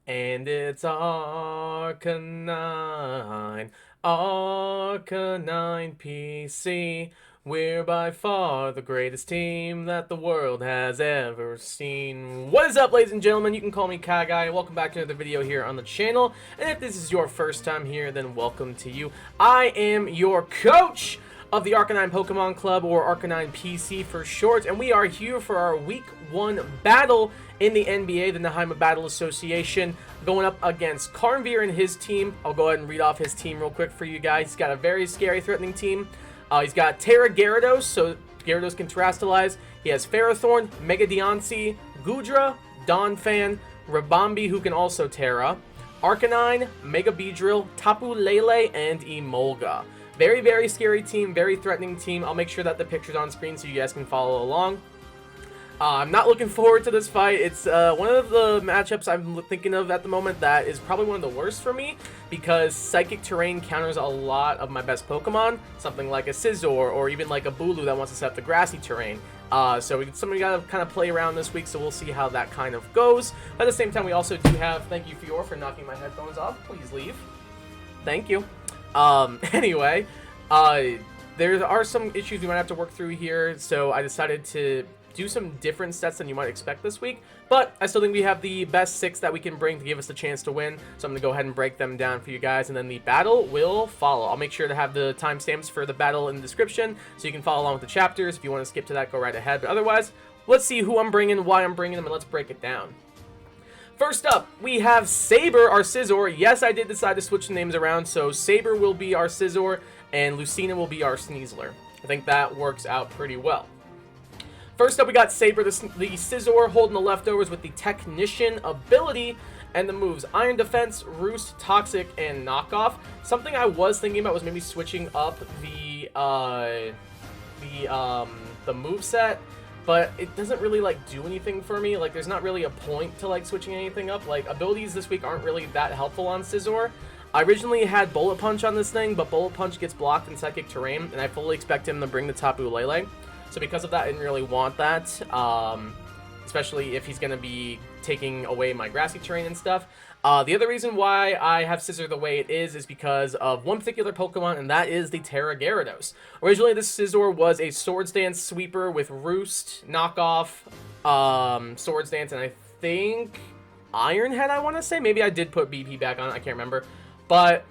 And it's Arcanine, Arcanine PC. We're by far the greatest team that the world has ever seen. What is up, ladies and gentlemen? You can call me Kai Guy. Welcome back to another video here on the channel. And if this is your first time here, then welcome to you. I am your coach of the Arcanine Pokemon Club, or Arcanine PC for short, and we are here for our Week 1 battle in the NBA, the Naheima Battle Association, going up against Carnveer and his team. I'll go ahead and read off his team real quick for you guys. He's got a very scary, threatening team. He's got Terra Gyarados, so Gyarados can Terastallize. He has Ferrothorn, Mega Diancie, Goodra, Donphan, Ribombee, who can also Terra, Arcanine, Mega Beedrill, Tapu Lele, and Emolga. Very, very scary team, very threatening team. I'll make sure that the picture's on screen so you guys can follow along. I'm not looking forward to this fight. It's one of the matchups I'm thinking of at the moment that is probably one of the worst for me, because Psychic Terrain counters a lot of my best Pokemon, something like a Scizor or even like a Bulu that wants to set up the Grassy Terrain. So somebody got to kind of play around this week, so we'll see how that kind of goes. But at the same time, we also do have, thank you Fior for knocking my headphones off. Please leave. Thank you. Anyway, there are some issues we might have to work through here, so I decided to do some different sets than you might expect this week, but I still think we have the best 6 that we can bring to give us a chance to win, so I'm going to go ahead and break them down for you guys, and then the battle will follow. I'll make sure to have the timestamps for the battle in the description, so you can follow along with the chapters. If you want to skip to that, go right ahead, but otherwise, let's see who I'm bringing, why I'm bringing them, and let's break it down. First up, we have Saber, our Scizor. Yes, I did decide to switch the names around, so Saber will be our Scizor, and Lucina will be our Sneasler. I think that works out pretty well. First up, we got Saber, the Scizor, holding the leftovers with the Technician ability, and the moves Iron Defense, Roost, Toxic, and Knockoff. Something I was thinking about was maybe switching up the moveset, but it doesn't really like do anything for me. Like, there's not really a point to like switching anything up. Like, abilities this week aren't really that helpful on Scizor. I originally had Bullet Punch on this thing, but Bullet Punch gets blocked in Psychic Terrain, and I fully expect him to bring the Tapu Lele. So because of that, I didn't really want that, especially if he's going to be taking away my Grassy Terrain and stuff. The other reason why I have Scizor the way it is because of one particular Pokemon, and that is the Terra Gyarados. Originally, this Scizor was a Swords Dance sweeper with Roost, Knockoff, Swords Dance, and I think Iron Head, I want to say. Maybe I did put BP back on it, I can't remember. But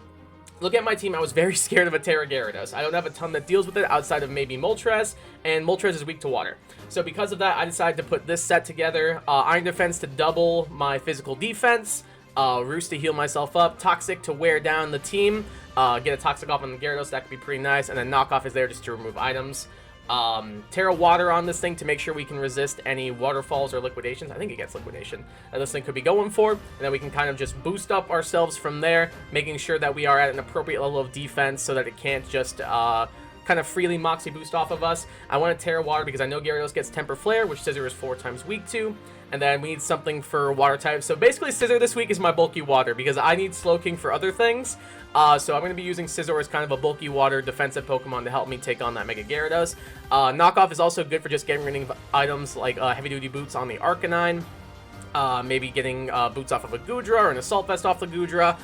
look at my team, I was very scared of a Terra Gyarados. I don't have a ton that deals with it outside of maybe Moltres, and Moltres is weak to water. So because of that, I decided to put this set together. Iron Defense to double my physical defense, Roost to heal myself up, Toxic to wear down the team, get a Toxic off on the Gyarados, that could be pretty nice, and then Knockoff is there just to remove items. Terra Water on this thing to make sure we can resist any waterfalls or liquidations. I think it gets liquidation that this thing could be going for, and then we can kind of just boost up ourselves from there, making sure that we are at an appropriate level of defense so that it can't just kind of freely Moxie boost off of us. I want to Terra Water because I know Gyarados gets Temper Flare, which Scizor is 4 times weak to, and then we need something for water type. So basically Scizor this week is my bulky water because I need Slowking for other things. So I'm going to be using Scizor as kind of a bulky water defensive Pokemon to help me take on that Mega Gyarados. Knockoff is also good for just getting rid of items like heavy duty boots on the Arcanine. Maybe getting boots off of a Goodra or an Assault Vest off the Goodra.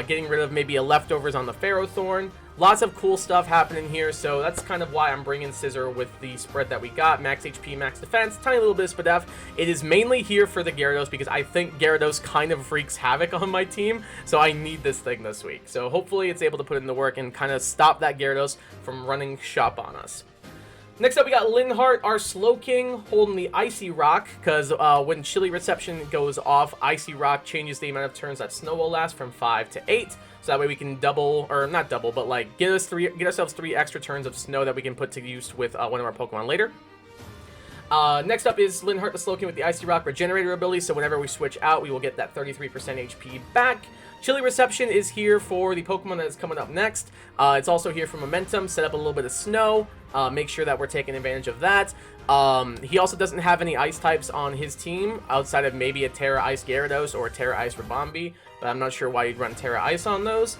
Getting rid of maybe a leftovers on the Ferrothorn. Lots of cool stuff happening here, so that's kind of why I'm bringing Scizor with the spread that we got. Max HP, max defense, tiny little bit of Spadef. It is mainly here for the Gyarados because I think Gyarados kind of wreaks havoc on my team, so I need this thing this week. So hopefully it's able to put it in the work and kind of stop that Gyarados from running shop on us. Next up, we got Linhardt, our Slowking, holding the Icy Rock, because when Chilly Reception goes off, Icy Rock changes the amount of turns that Snow will last from 5 to 8, so that way we can double, or not double, but like get ourselves 3 extra turns of Snow that we can put to use with one of our Pokemon later. Next up is Linhardt the Slowking with the Icy Rock Regenerator ability, so whenever we switch out, we will get that 33% HP back. Chilly Reception is here for the Pokemon that is coming up next. It's also here for Momentum, set up a little bit of Snow, make sure that we're taking advantage of that. He also doesn't have any Ice types on his team, outside of maybe a Terra Ice Gyarados or a Terra Ice Ribombee, but I'm not sure why you'd run Terra Ice on those.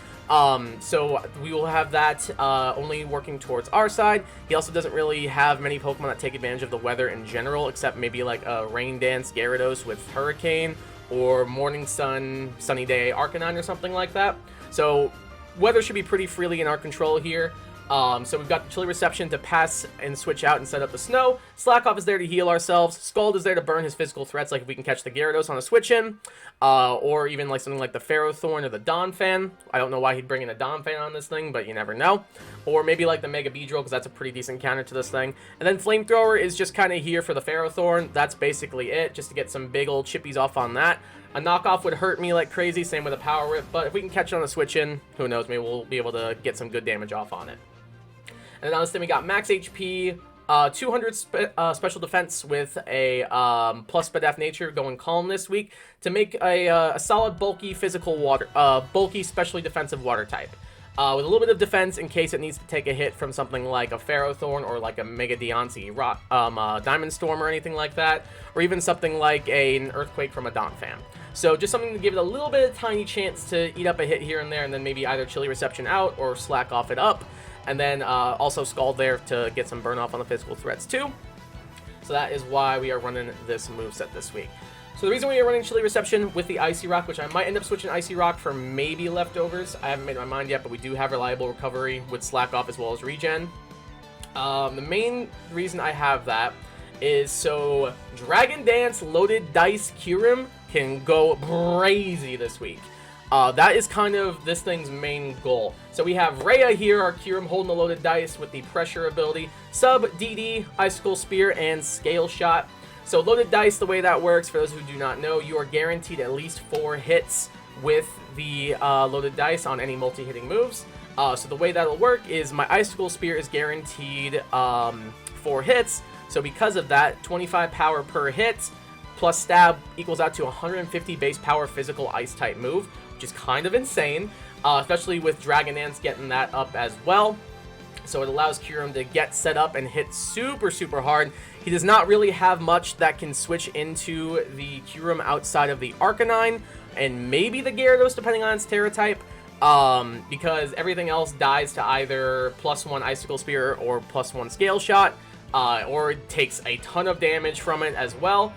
So we will have that only working towards our side. He also doesn't really have many Pokemon that take advantage of the weather in general, except maybe like a Rain Dance Gyarados with Hurricane, or Morning Sun, Sunny Day, Arcanine, or something like that. So weather should be pretty freely in our control here. So we've got the Chilly Reception to pass and switch out and set up the snow. Slack Off is there to heal ourselves. Scald is there to burn his physical threats, like if we can catch the Gyarados on a switch-in. Or even like something like the Ferrothorn or the Donphan. I don't know why he'd bring in a Donphan on this thing, but you never know. Or maybe like the Mega Beedrill, because that's a pretty decent counter to this thing. And then Flamethrower is just kind of here for the Ferrothorn. That's basically it, just to get some big old chippies off on that. A knockoff would hurt me like crazy, same with a Power Whip, but if we can catch it on a switch-in, who knows, maybe we'll be able to get some good damage off on it. And then on this thing, we got max HP, 200 special defense with a plus Spadaf Nature going Calm this week to make a solid bulky physical water, bulky specially defensive water type. With a little bit of defense in case it needs to take a hit from something like a Ferrothorn or like a Mega Deontay Diamond Storm or anything like that, or even something like an Earthquake from a Donphan. So just something to give it a little bit of tiny chance to eat up a hit here and there, and then maybe either Chilly Reception out or Slack Off it up. And then also Scald there to get some burn off on the physical threats too. So that is why we are running this moveset this week. So the reason we are running Chilly Reception with the Icy Rock, which I might end up switching Icy Rock for maybe Leftovers. I haven't made my mind yet, but we do have reliable recovery with Slack Off as well as regen. The main reason I have that is so Dragon Dance Loaded Dice KYUREM can go crazy this week. That is kind of this thing's main goal. So we have Rhea here, our KYUREM holding the loaded dice with the pressure ability, Sub, DD, Icicle Spear, and Scale Shot. So loaded dice, the way that works, for those who do not know, you are guaranteed at least 4 hits with the loaded dice on any multi-hitting moves. So the way that'll work is my Icicle Spear is guaranteed 4 hits. So because of that, 25 power per hit plus stab equals out to 150 base power physical ice type move, which is kind of insane, especially with Dragon Dance getting that up as well. So it allows KYUREM to get set up and hit super, super hard. He does not really have much that can switch into the KYUREM outside of the Arcanine and maybe the Gyarados, depending on its Terra type, because everything else dies to either +1 Icicle Spear or +1 Scale Shot, or it takes a ton of damage from it as well.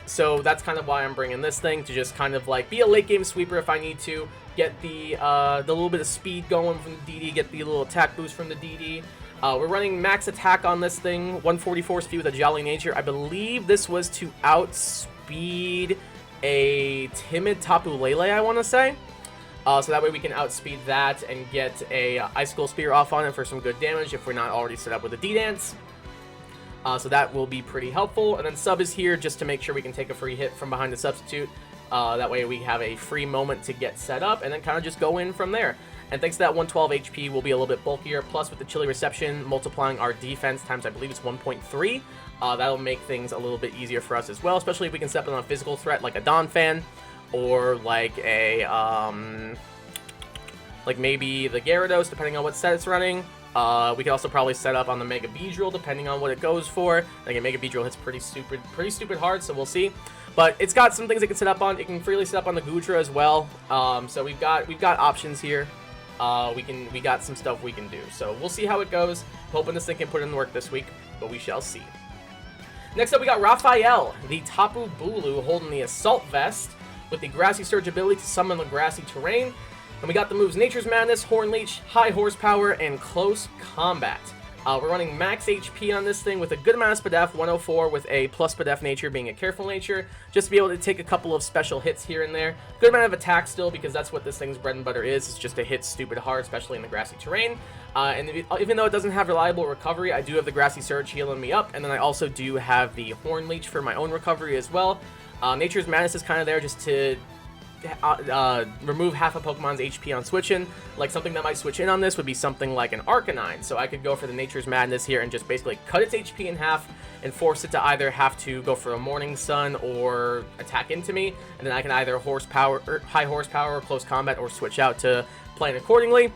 So that's kind of why I'm bringing this thing, to just kind of like be a late game sweeper if I need to, get the little bit of speed going from the DD, get the little attack boost from the DD. We're running max attack on this thing, 144 speed with a Jolly Nature. I believe this was to outspeed a timid Tapu Lele, I want to say. So that way we can outspeed that and get a Icicle Spear off on it for some good damage if we're not already set up with a D-Dance. So that will be pretty helpful. And then Sub is here just to make sure we can take a free hit from behind the substitute. That way we have a free moment to get set up and then kind of just go in from there. And thanks to that 112 HP, we'll be a little bit bulkier. Plus with the Chilly Reception, multiplying our defense times, I believe it's 1.3. That'll make things a little bit easier for us as well, especially if we can step in on a physical threat like a Donphan or like a, like maybe the Gyarados, depending on what set it's running. We could also probably set up on the Mega Beedrill, depending on what it goes for. Again, Mega Beedrill hits pretty stupid hard, so we'll see. But it's got some things it can set up on. It can freely set up on the Goodra as well. So we've got options here. We got some stuff we can do. So we'll see how it goes. Hoping this thing can put in the work this week, but we shall see. Next up, we got Raphael, the Tapu Bulu, holding the Assault Vest with the Grassy Surge ability to summon the grassy terrain. And we got the moves Nature's Madness, Horn Leech, High Horsepower, and Close Combat. We're running max HP on this thing with a good amount of Spadaf, 104, with a plus Spadaf Nature being a Careful Nature, just to be able to take a couple of special hits here and there. Good amount of attack still, because that's what this thing's bread and butter is. It's just to hit stupid hard, especially in the grassy terrain. And even though it doesn't have reliable recovery, I do have the Grassy Surge healing me up, and then I also do have the Horn Leech for my own recovery as well. Nature's Madness is kind of there just to remove half a Pokemon's HP on switching. Like something that might switch in on this would be something like an Arcanine. So I could go for the Nature's Madness here and just basically cut its HP in half and force it to either have to go for a Morning Sun or attack into me. And then I can either high horsepower or close combat or switch out to plan accordingly.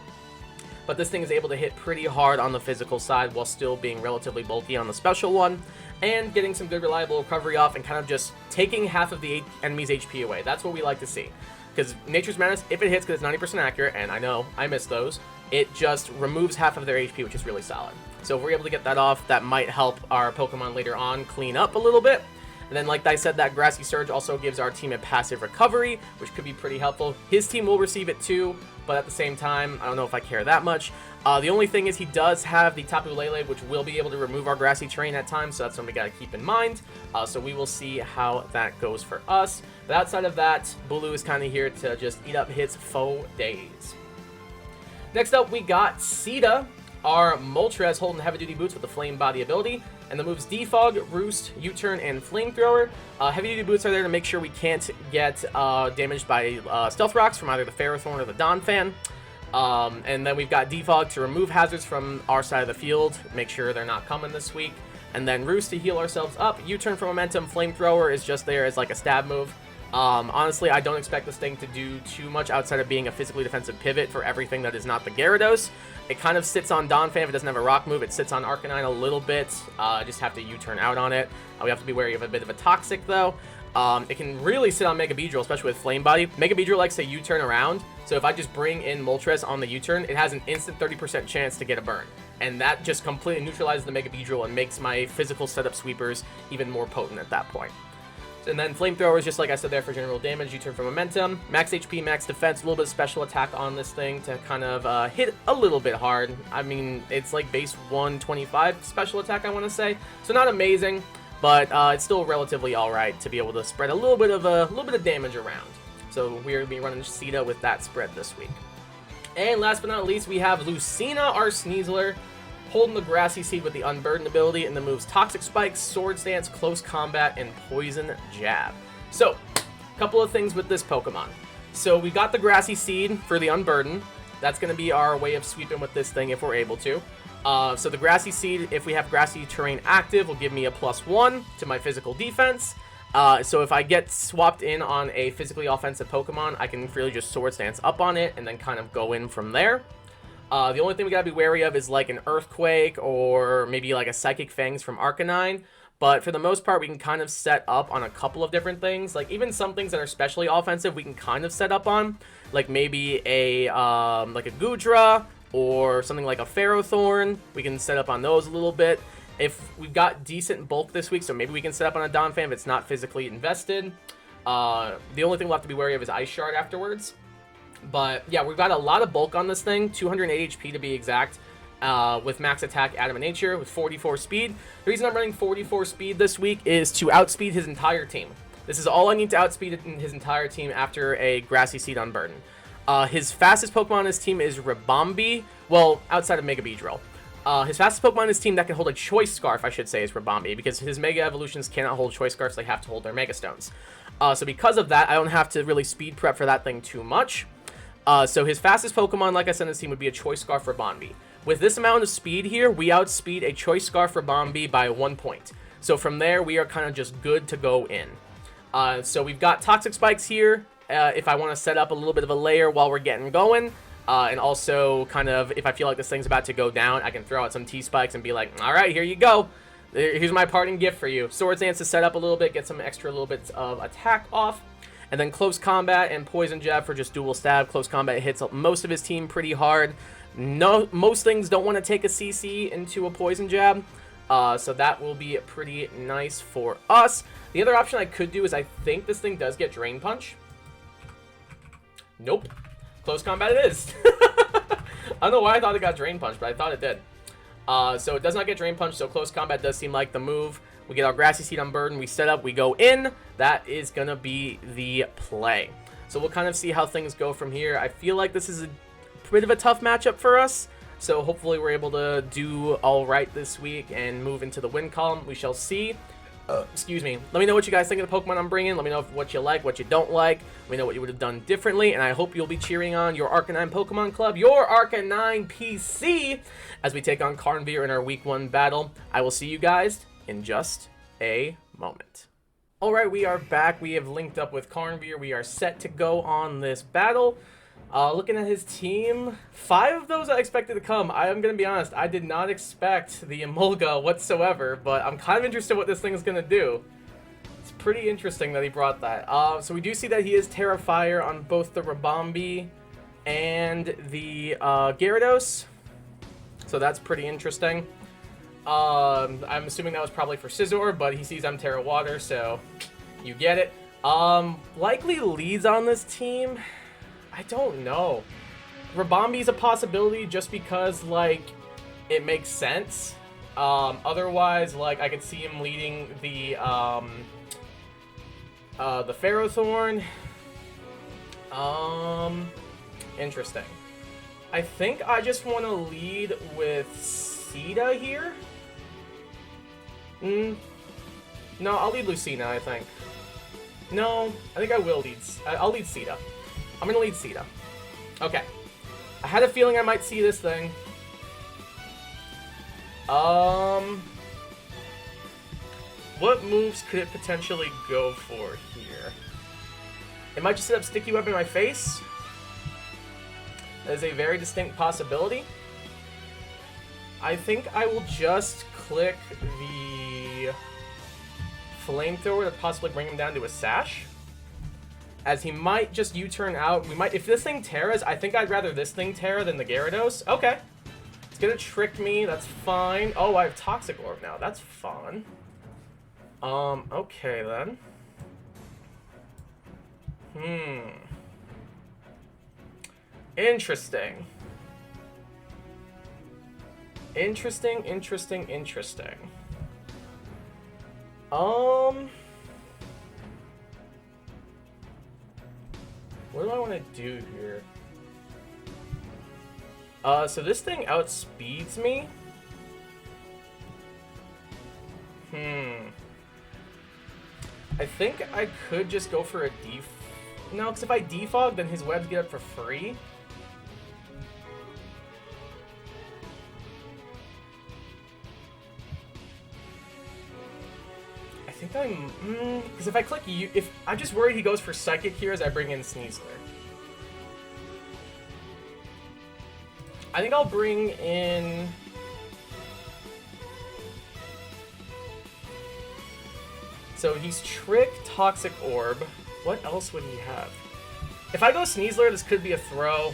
But this thing is able to hit pretty hard on the physical side while still being relatively bulky on the special one, and getting some good reliable recovery off and kind of just taking half of the enemy's HP away. That's what we like to see. Because Nature's Madness, if it hits because it's 90% accurate, and I know I miss those, it just removes half of their HP, which is really solid. So if we're able to get that off, that might help our Pokemon later on clean up a little bit. And then, like I said, that Grassy Surge also gives our team a passive recovery, which could be pretty helpful. His team will receive it too, but at the same time, I don't know if I care that much. The only thing is he does have the Tapu Lele, which will be able to remove our Grassy Terrain at times, so that's something we got to keep in mind. So we will see how that goes for us. But outside of that, Bulu is kind of here to just eat up his faux days. Next up, we got Sita, our Moltres holding Heavy Duty Boots with the Flame Body ability. And the moves Defog, Roost, U-Turn, and Flamethrower. Heavy Duty Boots are there to make sure we can't get damaged by Stealth Rocks from either the Ferrothorn or the Donphan. And then we've got Defog to remove hazards from our side of the field, make sure they're not coming this week. And then Roost to heal ourselves up. U-Turn for momentum. Flamethrower is just there as like a stab move. Honestly, I don't expect this thing to do too much outside of being a physically defensive pivot for everything that is not the Gyarados. It kind of sits on Donphan if it doesn't have a rock move. It sits on Arcanine a little bit. Just have to U-turn out on it. We have to be wary of a bit of a Toxic, though. It can really sit on Mega Beedrill, especially with Flame Body. Mega Beedrill likes to U-turn around, so if I just bring in Moltres on the U-turn, it has an instant 30% chance to get a burn. And that just completely neutralizes the Mega Beedrill and makes my physical setup sweepers even more potent at that point. And then Flamethrower is just like I said there for general damage, U-turn for momentum, max HP, max defense, a little bit of special attack on this thing to kind of hit a little bit hard. I mean, it's like base 125 special attack, I want to say, so not amazing, but it's still relatively all right to be able to spread a little bit of damage around. So we're gonna be running Sita with that spread this week. And last but not least, we have Lucina, our Sneasler, holding the Grassy Seed with the Unburdened ability and the moves Toxic Spike, Swords Dance, Close Combat, and Poison Jab. So, a couple of things with this Pokemon. So we got the Grassy Seed for the Unburdened. That's going to be our way of sweeping with this thing if we're able to. So the Grassy Seed, if we have Grassy Terrain active, will give me a +1 to my physical defense. So if I get swapped in on a physically offensive Pokemon, I can really just Swords Dance up on it and then kind of go in from there. The only thing we gotta be wary of is like an Earthquake or maybe like a Psychic Fangs from Arcanine. But for the most part, we can kind of set up on a couple of different things. Like even some things that are especially offensive, we can kind of set up on. Like maybe a Goodra or something like a Ferrothorn. We can set up on those a little bit. If we've got decent bulk this week, so maybe we can set up on a Donphan if it's not physically invested. The only thing we'll have to be wary of is Ice Shard afterwards. But yeah, we've got a lot of bulk on this thing, 208 HP to be exact, with max attack, Adamant Nature, with 44 speed. The reason I'm running 44 speed this week is to outspeed his entire team. This is all I need to outspeed his entire team after a Grassy Seed Unburden. His fastest Pokemon on his team is Ribombee, well, outside of Mega Beedrill. His fastest Pokemon on his team that can hold a Choice Scarf, I should say, is Ribombee, because his Mega Evolutions cannot hold Choice Scarfs, they have to hold their Mega Stones. So because of that, I don't have to really speed prep for that thing too much. So his fastest Pokemon, like I said in his team, would be a Choice Scarf Ribombee. With this amount of speed here, we outspeed a Choice Scarf Ribombee by 1 point. So from there, we are kind of just good to go in. So we've got Toxic Spikes here, if I want to set up a little bit of a layer while we're getting going. And also, kind of, if I feel like this thing's about to go down, I can throw out some T-Spikes and be like, alright, here you go. Here's my parting gift for you. Swords Dance to set up a little bit, get some extra little bits of attack off. And then Close Combat and Poison Jab for just dual stab. Close Combat hits most of his team pretty hard. Most things don't want to take a CC into a Poison Jab. So that will be pretty nice for us. The other option I could do is I think this thing does get Drain Punch. Nope. Close Combat it is. I don't know why I thought it got Drain Punch, but I thought it did. So it does not get Drain Punch, so Close Combat does seem like the move. We get our Grassy Seed Unburdened, we set up, we go in. That is going to be the play. So we'll kind of see how things go from here. I feel like this is a bit of a tough matchup for us. So hopefully we're able to do all right this week and move into the win column. We shall see. Excuse me. Let me know what you guys think of the Pokemon I'm bringing. Let me know what you like, what you don't like. Let me know what you would have done differently. And I hope you'll be cheering on your Arcanine Pokemon Club, your Arcanine PC, as we take on Carnveer in our Week 1 battle. I will see you guys in just a moment. Alright, we are back. We have linked up with Carnveer. We are set to go on this battle. Looking at his team, 5 of those I expected to come. I am going to be honest, I did not expect the Emolga whatsoever, but I'm kind of interested what this thing is going to do. It's pretty interesting that he brought that. So we do see that he is Terrafire on both the Ribombee and the Gyarados. So that's pretty interesting. I'm assuming that was probably for Scizor, but he sees I'm Terra Water, so you get it. Likely leads on this team. I don't know. Rabambi's a possibility just because, like, it makes sense. Otherwise, like, I could see him leading the Ferrothorn. Interesting. I think I just want to lead with Sita here. No, I'll lead Lucina, I think. No, I think I will lead. I'll lead Sita. I'm gonna lead Sita. Okay. I had a feeling I might see this thing. What moves could it potentially go for here? It might just set up Sticky Web in my face. That is a very distinct possibility. I think I will just click the Flamethrower to possibly bring him down to a Sash. As he might just U-turn out. If this thing Terras, I think I'd rather this thing Terra than the Gyarados. Okay. It's gonna trick me, that's fine. Oh, I have Toxic Orb now, that's fun. Okay then. Interesting. Interesting. What do I want to do here? So this thing outspeeds me? I think I could just go for a No, because if I defog, then his webs get up for free. I think I'm... because if I click I'm just worried he goes for Psychic here as I bring in Sneasler. I think I'll bring in... So he's Trick, Toxic Orb. What else would he have? If I go Sneasler, this could be a throw.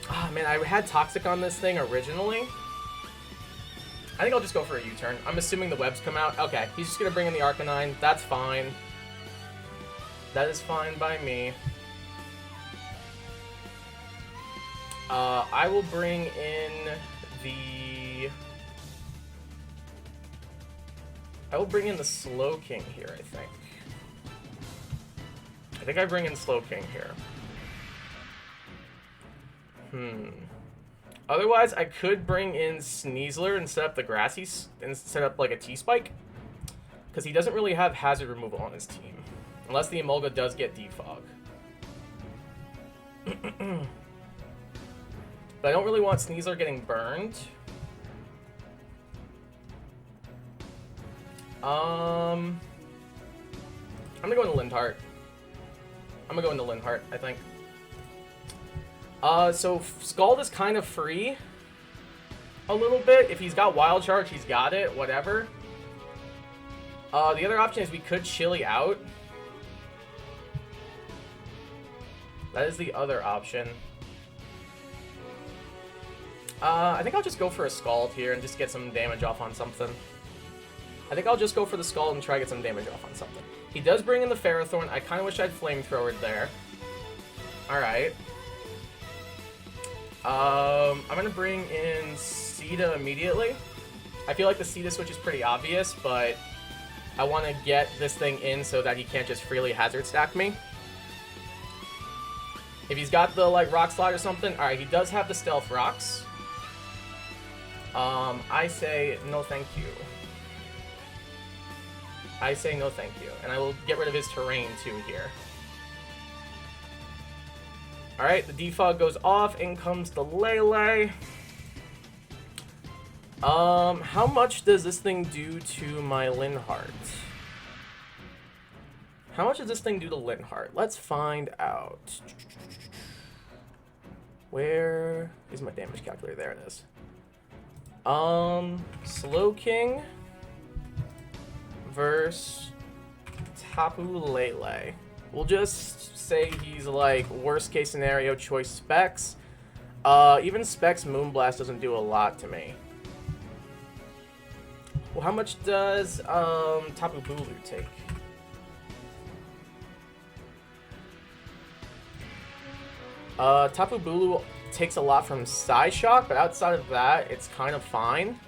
Ah, man, I had Toxic on this thing originally. I think I'll just go for a U-turn. I'm assuming the webs come out. Okay, he's just going to bring in the Arcanine. That's fine. That is fine by me. I will bring in the... I will bring in the Slowking here, I think. I think I bring in Slowking here. Otherwise, I could bring in Sneasler and set up the Grassy... and set up, like, a T-Spike. Because he doesn't really have hazard removal on his team. Unless the Emolga does get Defog. But I don't really want Sneasler getting burned. I'm gonna go into Lindheart. I think. So Scald is kind of free. A little bit. If he's got Wild Charge, he's got it. Whatever. The other option is we could Chili out. That is the other option. I think I'll just go for a Scald here and just get some damage off on something. I think I'll just go for the Scald and try to get some damage off on something. He does bring in the Ferrothorn. I kind of wish I'd Flamethrowered there. Alright. I'm going to bring in Sita immediately. I feel like the Sita switch is pretty obvious, but I want to get this thing in so that he can't just freely hazard stack me. If he's got the, like, Rock Slide or something, alright, he does have the Stealth Rocks. I say no thank you. I say no thank you. And I will get rid of his terrain too here. Alright, the defog goes off. In comes the Lele. How much does this thing do to my Linhardt? How much does this thing do to Linhardt? Let's find out. Where is my damage calculator? There it is. Slowking versus Tapu Lele. We'll just say he's like worst case scenario choice Specs. Even Specs Moonblast doesn't do a lot to me. Well, how much does Tapu Bulu take? Tapu Bulu takes a lot from Psyshock, but outside of that, it's kind of fine.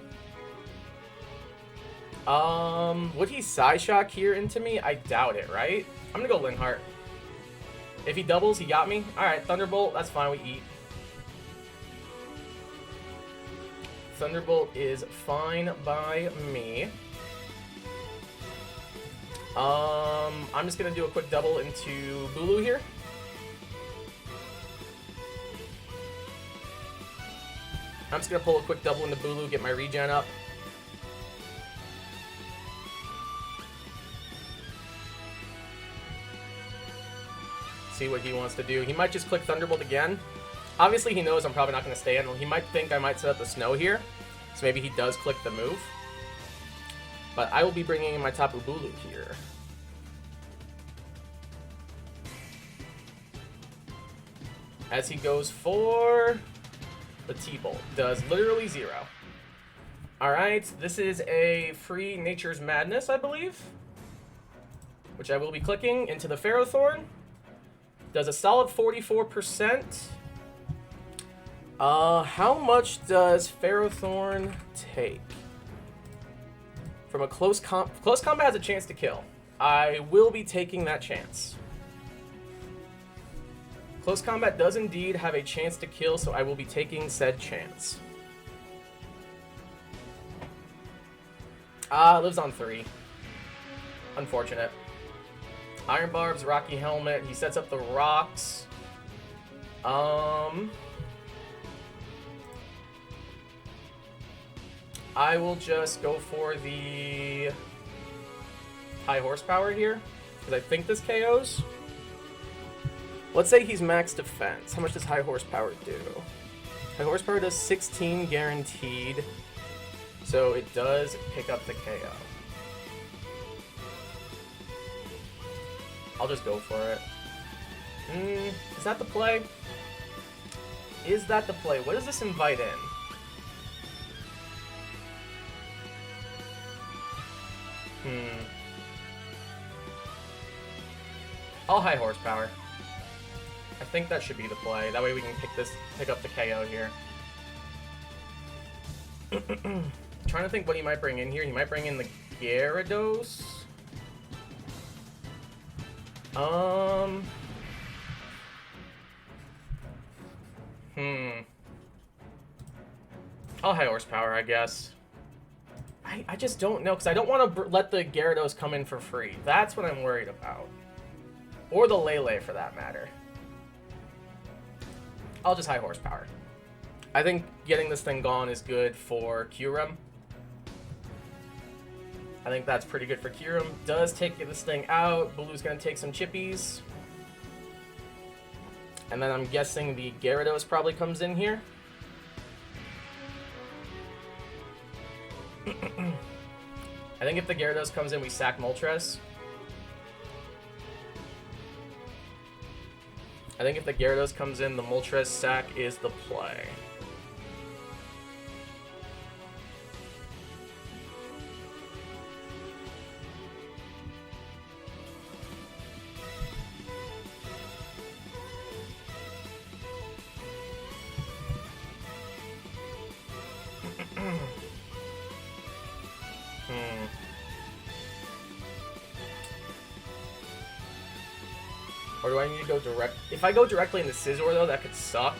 Would he Psyshock here into me? I doubt it, right? I'm gonna go Linhardt. If he doubles, he got me. Alright, Thunderbolt, that's fine, we eat. Thunderbolt is fine by me. I'm just gonna do a quick double into Bulu here. I'm just gonna pull a quick double into Bulu, get my regen up. See what he wants to do. He might just click Thunderbolt again. Obviously, he knows I'm probably not going to stay in. He might think I might set up the snow here. So maybe he does click the move. But I will be bringing in my Tapu Bulu here. As he goes for the T-Bolt. Does literally 0. Alright, this is a free Nature's Madness, I believe. Which I will be clicking into the Ferrothorn. Does a solid 44%. How much does Ferrothorn take? From a close combat has a chance to kill. I will be taking that chance. Close combat does indeed have a chance to kill, so I will be taking said chance. Lives on 3. Unfortunate. Iron Barbs, Rocky Helmet. He sets up the rocks. I will just go for the high horsepower here, because I think this KOs. Let's say he's max defense. How much does high horsepower do? High horsepower does 16 guaranteed, so it does pick up the KO. I'll just go for it. Is that the play? Is that the play? What does this invite in? I'll high horsepower. I think that should be the play. That way we can pick up the KO here. Trying to think what he might bring in here. He might bring in the Gyarados. I'll high horsepower, I guess. I just don't know, because I don't want to let the Gyarados come in for free. That's what I'm worried about. Or the Lele, for that matter. I'll just high horsepower. I think getting this thing gone is good for KYUREM. I think that's pretty good for KYUREM. Does take this thing out. Blue's going to take some chippies. And then I'm guessing the Gyarados probably comes in here. I think if the Gyarados comes in, we sack Moltres. I think if the Gyarados comes in, the Moltres sack is the play. Or do I need to go direct? If I go directly into Scizor, though, that could suck.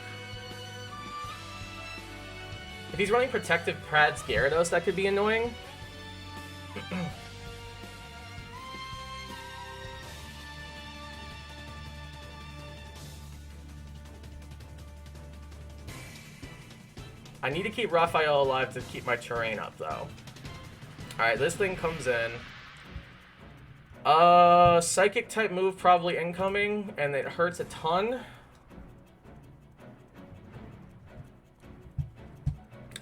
If he's running Protective Prad's Gyarados, that could be annoying. I need to keep Raphael alive to keep my terrain up, though. Alright, this thing comes in. Psychic type move probably incoming, and it hurts a ton.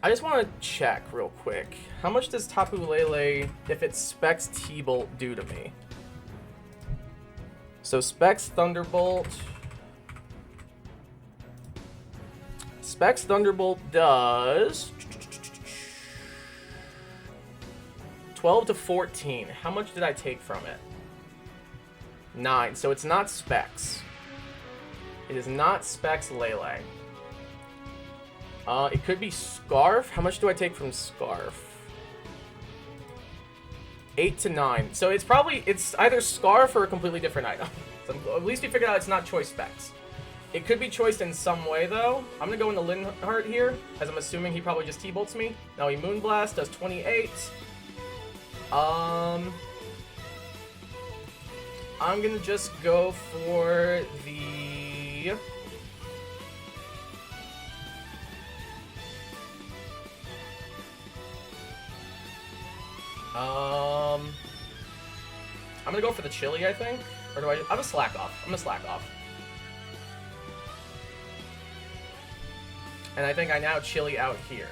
I just want to check real quick. How much does Tapu Lele, if it specs T-Bolt, do to me? So specs Thunderbolt. Specs Thunderbolt does 12 to 14. How much did I take from it? 9. So it's not Specs. It is not Specs Lele. It could be Scarf. How much do I take from Scarf? 8 to 9. So it's either Scarf or a completely different item. So at least we figured out it's not Choice Specs. It could be choiced in some way, though. I'm going to go into Linhardt here, as I'm assuming he probably just T-Bolts me. Now he Moonblast, does 28. I'm going to just go for the... I'm going to go for the Chili, I think. Or do I'm going to slack off. I'm going to slack off. And I think I now Chili out here.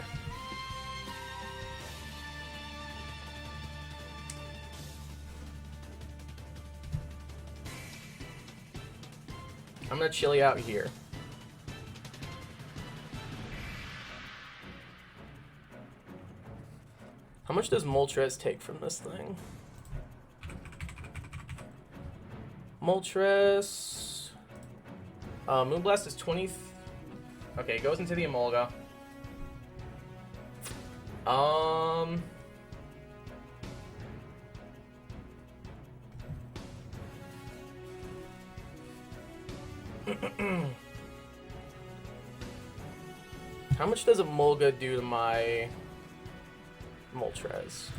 I'm gonna Chili out here. How much does Moltres take from this thing? Moltres... Moonblast is 20... Okay, it goes into the Emolga. How much does Emolga do to my Moltres?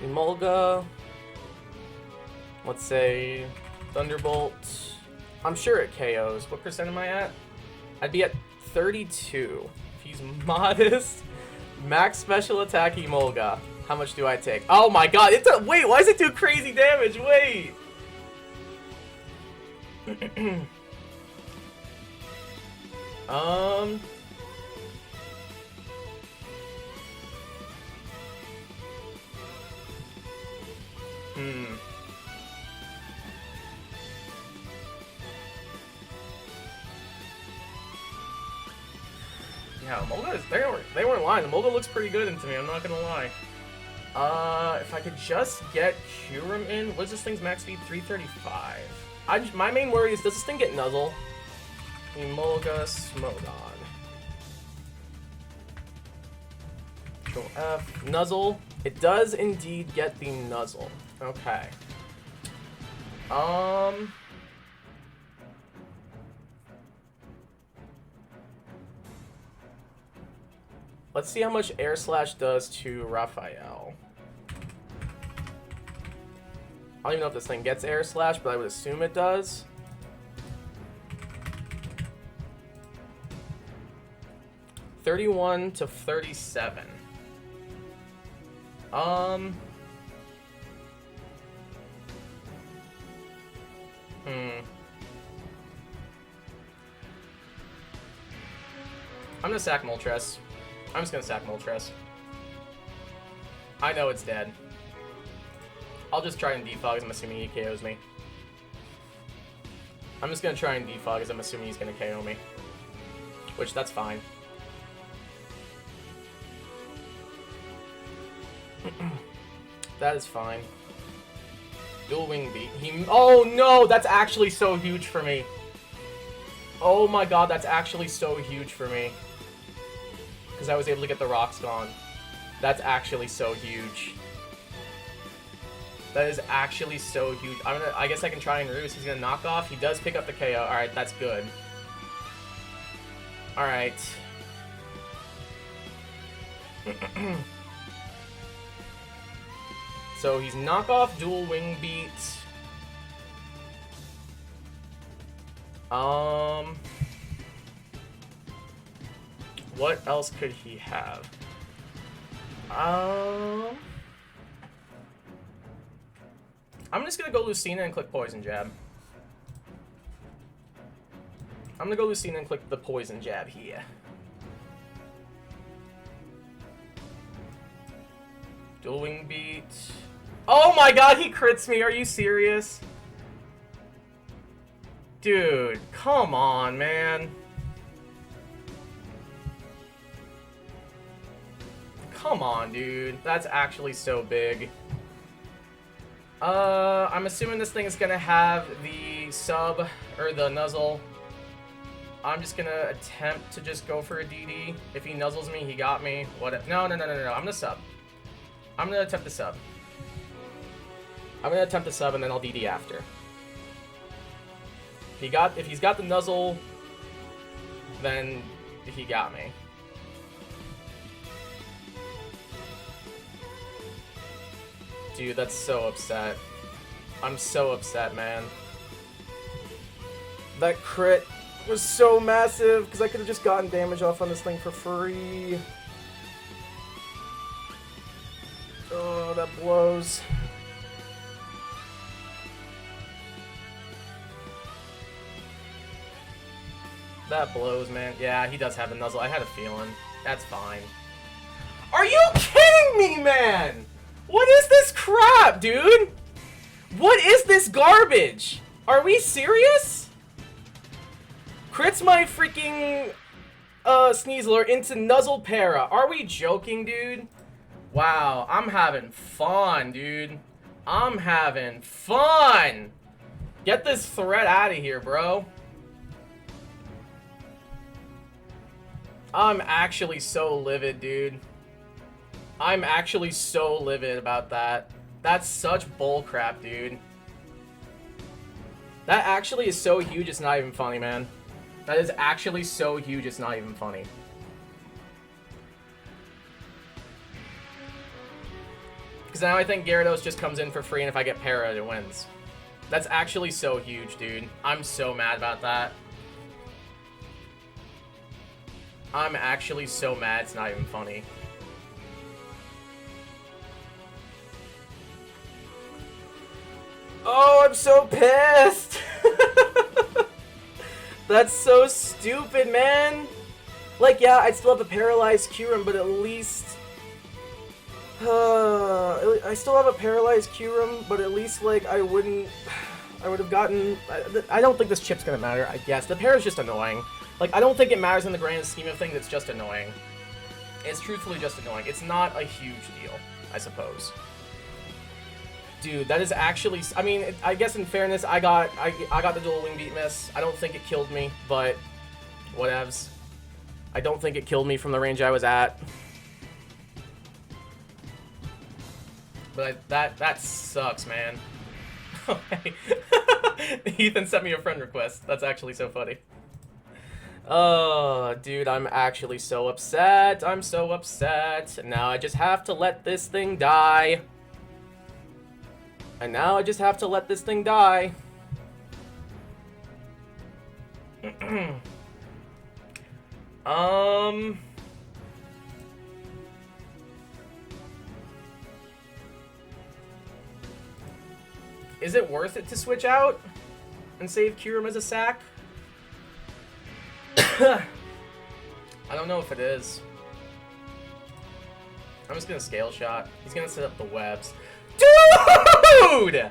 Emolga... Let's say... Thunderbolt... I'm sure it KOs. What percent am I at? I'd be at 32. If he's modest. Max special attack Emolga. How much do I take? Oh my god, wait, why does it do crazy damage? Wait! Yeah, Emolga they weren't lying. Emolga looks pretty good into me, I'm not gonna lie. If I could just get KYUREM in, what's this thing's max speed? 335. My main worry is, does this thing get Nuzzle? Emolga Smogon. Go F. Nuzzle. It does indeed get the Nuzzle. Okay. Let's see how much Air Slash does to Raphael. I don't even know if this thing gets Air Slash, but I would assume it does. $31 to $37. I'm gonna sack Moltres. I'm just gonna sack Moltres. I know it's dead. I'll just try and defog as I'm assuming he KOs me. I'm just gonna try and defog as I'm assuming he's gonna KO me. Which, that's fine. That is fine. Dual Wing Beat. Oh no! That's actually so huge for me. Oh my god, that's actually so huge for me. Because I was able to get the rocks gone. That's actually so huge. That is actually so huge. I guess I can try and ruse. He's gonna knock off. He does pick up the KO. Alright, that's good. Alright. So he's knock off, dual wing beat. What else could he have? I'm just gonna go Lucina and click Poison Jab. I'm gonna go Lucina and click the Poison Jab here. Dual Wing Beat. Oh my god, he crits me! Are you serious? Dude, come on, man. come on, dude. That's actually so big. I'm assuming this thing is gonna have the sub, or the nuzzle. I'm just gonna attempt to just go for a DD. If he nuzzles me, he got me. What? No. I'm gonna sub. I'm gonna attempt the sub. I'm gonna attempt the sub, and then I'll DD after. If he's got the nuzzle, then he got me. Dude, that's so upset. I'm so upset, man. That crit was so massive, because I could have just gotten damage off on this thing for free. Oh, that blows. That blows, man. Yeah, he does have a nuzzle. I had a feeling. That's fine. Are you kidding me, man? What is this crap, dude? What is this garbage? Are we serious? Crits my freaking Sneasler into Nuzzle Para. Are we joking, dude? Wow, I'm having fun, dude. I'm having fun. Get this threat out of here, bro. I'm actually so livid, dude. I'm actually so livid about that. That's such bullcrap, dude. That actually is so huge, it's not even funny, man. That is actually so huge, it's not even funny. Because now I think Gyarados just comes in for free, and if I get Para, it wins. That's actually so huge, dude. I'm so mad about that. I'm actually so mad, it's not even funny. Oh, I'm so pissed! That's so stupid, man! Like, yeah, I'd still have a paralyzed KYUREM, but at least... I still have a paralyzed KYUREM, but at least, like, I would have gotten... I don't think this chip's gonna matter, I guess. The para's just annoying. Like, I don't think it matters in the grand scheme of things, it's just annoying. It's truthfully just annoying. It's not a huge deal, I suppose. Dude, that is actually... I mean, I guess in fairness, I got the dual wing beat miss. I don't think it killed me, but whatevs. I don't think it killed me from the range I was at. But that sucks, man. Okay. Ethan sent me a friend request. That's actually so funny. Oh, dude, I'm actually so upset. I'm so upset. Now I just have to let this thing die. And now I just have to let this thing die. Is it worth it to switch out and save KYUREM as a sack? I don't know if it is. I'm just gonna scale shot. He's gonna set up the webs. Dude!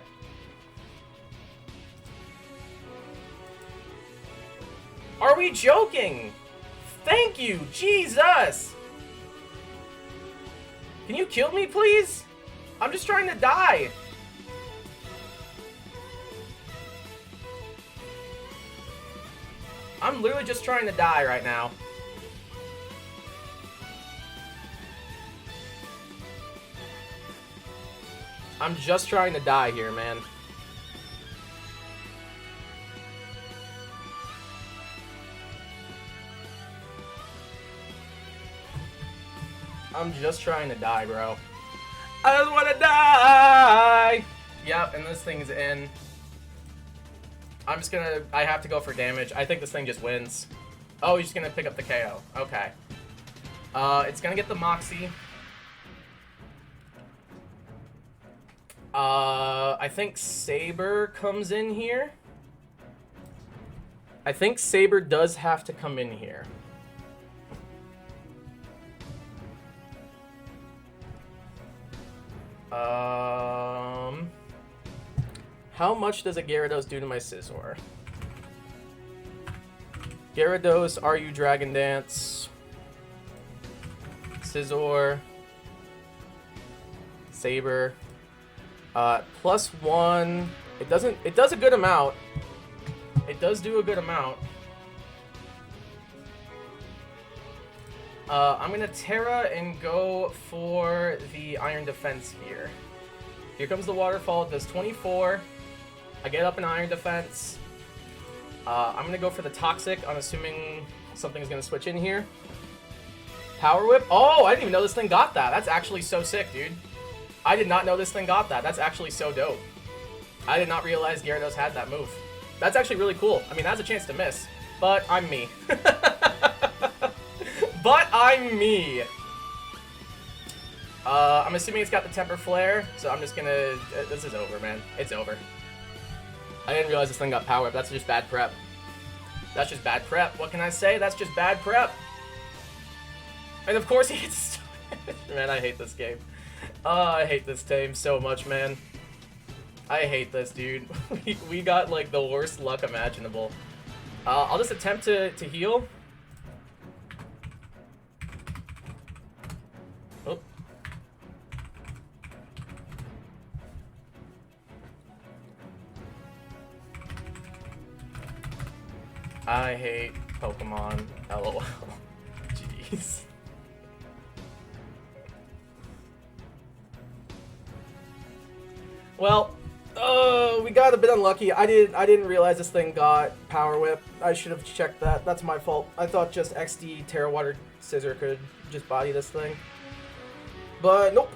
Are we joking? Thank you, Jesus! Can you kill me, please? I'm just trying to die. I'm literally just trying to die right now. I'm just trying to die here, man. I'm just trying to die, bro. I just want to die! Yep, and this thing's in. I'm just gonna... I have to go for damage. I think this thing just wins. Oh, he's just gonna pick up the KO. Okay. It's gonna get the Moxie. I think Saber comes in here. I think Saber does have to come in here. How much does a Gyarados do to my Scizor? Gyarados, are you Dragon Dance? Scizor. Saber. +1. It does a good amount. It does do a good amount. I'm gonna Terra and go for the Iron Defense here. Here comes the Waterfall. It does 24. I get up in Iron Defense. I'm gonna go for the Toxic. I'm assuming something's gonna switch in here. Power Whip. Oh, I didn't even know this thing got that. That's actually so sick, dude. I did not know this thing got that. That's actually so dope. I did not realize Gyarados had that move. That's actually really cool. I mean, that has a chance to miss, but I'm me. But I'm me. I'm assuming it's got the Temper Flare, so I'm just gonna... this is over, man. It's over. I didn't realize this thing got Power Whip. That's just bad prep. That's just bad prep. What can I say? That's just bad prep. And of course he hits... Man, I hate this game. I hate this team so much, man. I hate this, dude. we got, like, the worst luck imaginable. I'll just attempt to heal. Oh. I hate Pokemon. LOL. Jeez. Well, we got a bit unlucky. I didn't realize this thing got Power Whip. I should have checked that. That's my fault. I thought just XD Terra Water Scissor could just body this thing. But nope.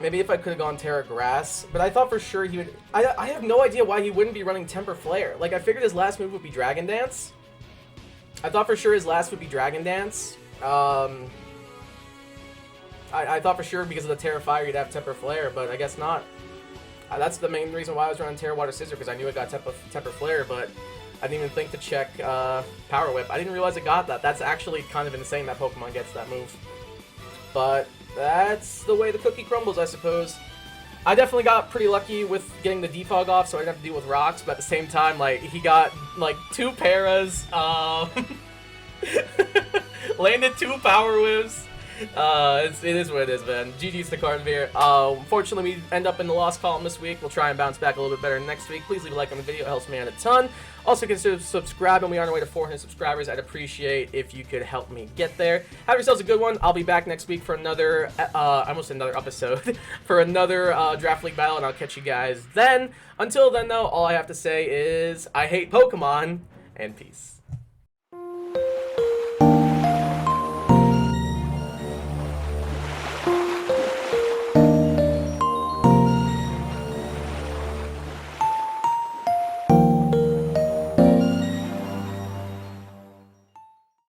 Maybe if I could have gone Terra Grass, but I thought for sure he would. I have no idea why he wouldn't be running Temper Flare. Like, I figured his last move would be Dragon Dance. I thought for sure his last would be Dragon Dance. I thought for sure because of the Terra Fire he'd have Temper Flare, but I guess not. That's the main reason why I was running Terra Water Scissor, because I knew it got Temper Flare, but I didn't even think to check Power Whip. I didn't realize it got that. That's actually kind of insane that Pokemon gets that move. But that's the way the cookie crumbles, I suppose. I definitely got pretty lucky with getting the defog off, so I didn't have to deal with rocks, but at the same time, like, he got, like, 2 paras, landed 2 Power Whips. It is what it is, man. GG's to Cardmere. Unfortunately, we end up in the lost column this week. We'll try and bounce back a little bit better next week. Please leave a like on the video. It helps me out a ton. Also, consider subscribing. We are on our way to 400 subscribers. I'd appreciate if you could help me get there. Have yourselves a good one. I'll be back next week for another, almost another episode, for another Draft League battle, and I'll catch you guys then. Until then, though, all I have to say is I hate Pokemon, and peace.